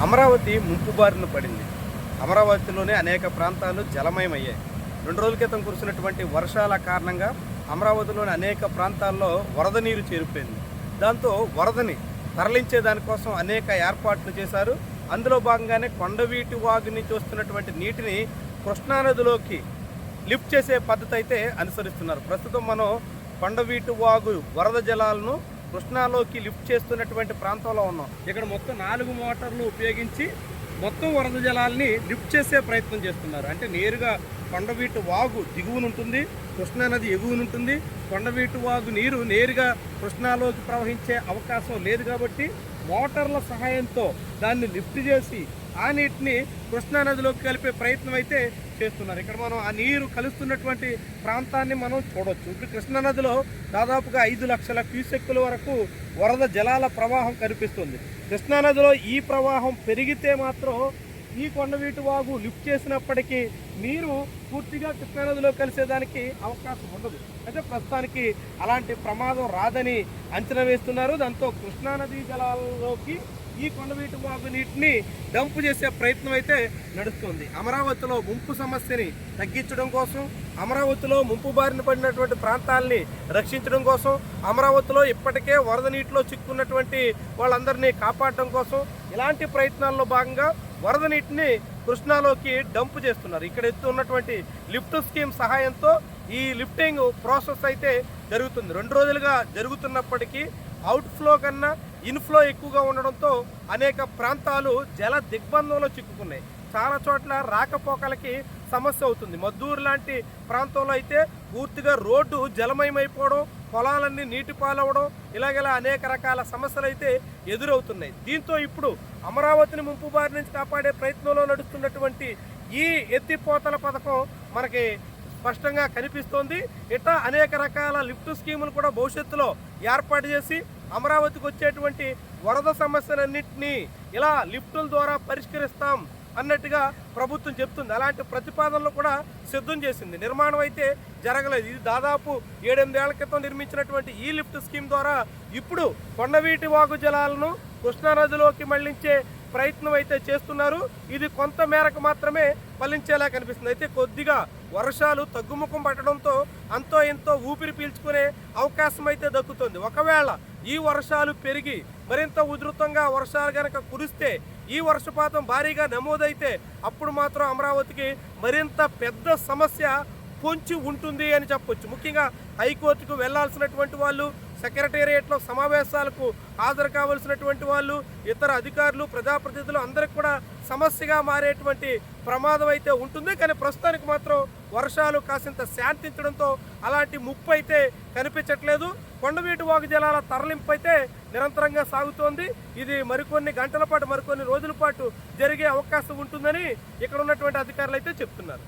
అమరావతి ముంపు బారిన పడింది. అమరావతిలోనే అనేక ప్రాంతాలు జలమయమయ్యాయి. 2 రోజుల క్రితం కురిసినటువంటి వర్షాల కారణంగా అమరావతిలోని అనేక ప్రాంతాల్లో వరద నీరు చేరిపోయింది. దాంతో వరదని తరలించే దానికోసం అనేక ఏర్పాట్లు చేశారు. అందులో భాగంగానే కొండవీటి వాగు నుంచి వస్తున్నటువంటి నీటిని కృష్ణానదిలోకి లిఫ్ట్ చేసే పద్ధతి అయితే అనుసరిస్తున్నారు. ప్రస్తుతం మనం కొండవీటి వాగు వరద జలాలను కృష్ణాలోకి లిఫ్ట్ చేస్తున్నటువంటి ప్రాంతంలో ఉన్నాం. ఇక్కడ మొత్తం 4 మోటార్లు ఉపయోగించి మొత్తం వరద జలాల్ని లిఫ్ట్ చేసే ప్రయత్నం చేస్తున్నారు. అంటే నేరుగా కొండవీటి వాగు దిగువనుంటుంది, కృష్ణానది ఎగువనుంటుంది. కొండవీటి వాగు నీరు నేరుగా కృష్ణాలోకి ప్రవహించే అవకాశం లేదు కాబట్టి మోటార్ల సహాయంతో దాన్ని లిఫ్ట్ చేసి ఆ నీటిని కృష్ణానదిలోకి కలిపే ప్రయత్నం అయితే చేస్తున్నారు. ఇక్కడ మనం ఆ నీరు కలుస్తున్నటువంటి ప్రాంతాన్ని మనం చూడొచ్చు. ఇప్పుడు కృష్ణానదిలో దాదాపుగా 5 లక్షల క్యూసెక్కుల వరకు వరద జలాల ప్రవాహం కనిపిస్తుంది. కృష్ణానదిలో ఈ ప్రవాహం పెరిగితే మాత్రం ఈ కొండవీటి వాగు లిఫ్ట్ చేసినప్పటికీ నీరు పూర్తిగా కృష్ణానదిలో కలిసేదానికి అవకాశం ఉండదు. అయితే ప్రస్తుతానికి అలాంటి ప్రమాదం రాదని అంచనా వేస్తున్నారు. దాంతో కృష్ణానది జలాల్లోకి ఈ కొండవీటి వాగు నీటిని డంపు చేసే ప్రయత్నం అయితే నడుస్తుంది. అమరావతిలో ముంపు సమస్యని తగ్గించడం కోసం, అమరావతిలో ముంపు బారిన పడినటువంటి ప్రాంతాలని రక్షించడం కోసం, అమరావతిలో ఇప్పటికే వరద నీటిలో చిక్కున్నటువంటి వాళ్ళందరినీ కాపాడడం కోసం ఇలాంటి ప్రయత్నాల్లో భాగంగా వరద నీటిని కృష్ణాలోకి డంప్ చేస్తున్నారు. ఇక్కడ ఎత్తున్నటువంటి లిఫ్ట్ స్కీమ్ సహాయంతో ఈ లిఫ్టింగ్ ప్రాసెస్ అయితే జరుగుతుంది. 2 రోజులుగా జరుగుతున్నప్పటికీ అవుట్ఫ్లో కన్నా ఇన్ఫ్లో ఎక్కువగా ఉండడంతో అనేక ప్రాంతాలు జల దిగ్బంధంలో చిక్కుకున్నాయి. చాలా చోట్ల రాకపోకలకి సమస్య అవుతుంది. మద్దూరు లాంటి ప్రాంతంలో అయితే పూర్తిగా రోడ్డు జలమయమైపోవడం, పొలాలన్నీ నీటి పాలవడం, ఇలాగలా అనేక రకాల సమస్యలు అయితే ఎదురవుతున్నాయి. దీంతో ఇప్పుడు అమరావతిని ముంపు బారి నుంచి కాపాడే ప్రయత్నంలో నడుస్తున్నటువంటి ఈ ఎత్తిపోతల పథకం మనకి స్పష్టంగా కనిపిస్తోంది. ఇట్లా అనేక రకాల లిఫ్ట్ స్కీములు కూడా భవిష్యత్తులో ఏర్పాటు చేసి అమరావతికి వచ్చేటువంటి వరద సమస్యలన్నింటినీ ఇలా లిఫ్టుల ద్వారా పరిష్కరిస్తాం అన్నట్టుగా ప్రభుత్వం చెప్తుంది. అలాంటి ప్రతిపాదనలు కూడా సిద్ధం చేసింది. నిర్మాణం అయితే జరగలేదు. ఇది దాదాపు 7-8 ఏళ్ల క్రితం నిర్మించినటువంటి ఈ లిఫ్ట్ స్కీమ్ ద్వారా ఇప్పుడు కొండవీటి వాగు జలాలను కృష్ణానదిలోకి మళ్లించే ప్రయత్నం అయితే చేస్తున్నారు. ఇది కొంత మేరకు మాత్రమే ఫలించేలా కనిపిస్తుంది. అయితే కొద్దిగా వర్షాలు తగ్గుముఖం పట్టడంతో అంతో ఎంతో ఊపిరి పీల్చుకునే అవకాశం అయితే దక్కుతుంది. ఒకవేళ ఈ వర్షాలు పెరిగి మరింత ఉధృతంగా వర్షాలు కనుక కురిస్తే, ఈ వర్షపాతం భారీగా నమోదైతే అప్పుడు మాత్రం అమరావతికి మరింత పెద్ద సమస్య పొంచి ఉంటుంది అని చెప్పొచ్చు. ముఖ్యంగా హైకోర్టుకు వెళ్లాల్సినటువంటి వాళ్ళు, సెక్రటేరియట్లో సమావేశాలకు హాజరు కావాల్సినటువంటి వాళ్ళు, ఇతర అధికారులు, ప్రజాప్రతినిధులు అందరికి కూడా సమస్యగా మారేటువంటి ప్రమాదం అయితే ఉంటుంది. కానీ ప్రస్తుతానికి మాత్రం వర్షాలు కాసింత శాంతించడంతో అలాంటి ముప్పు అయితే కనిపించట్లేదు. కొండవీటి వాగు జలాల తరలింపు అయితే నిరంతరంగా సాగుతోంది. ఇది మరికొన్ని గంటల పాటు, మరికొన్ని రోజుల పాటు జరిగే అవకాశం ఉంటుందని ఇక్కడ ఉన్నటువంటి అధికారులు అయితే చెప్తున్నారు.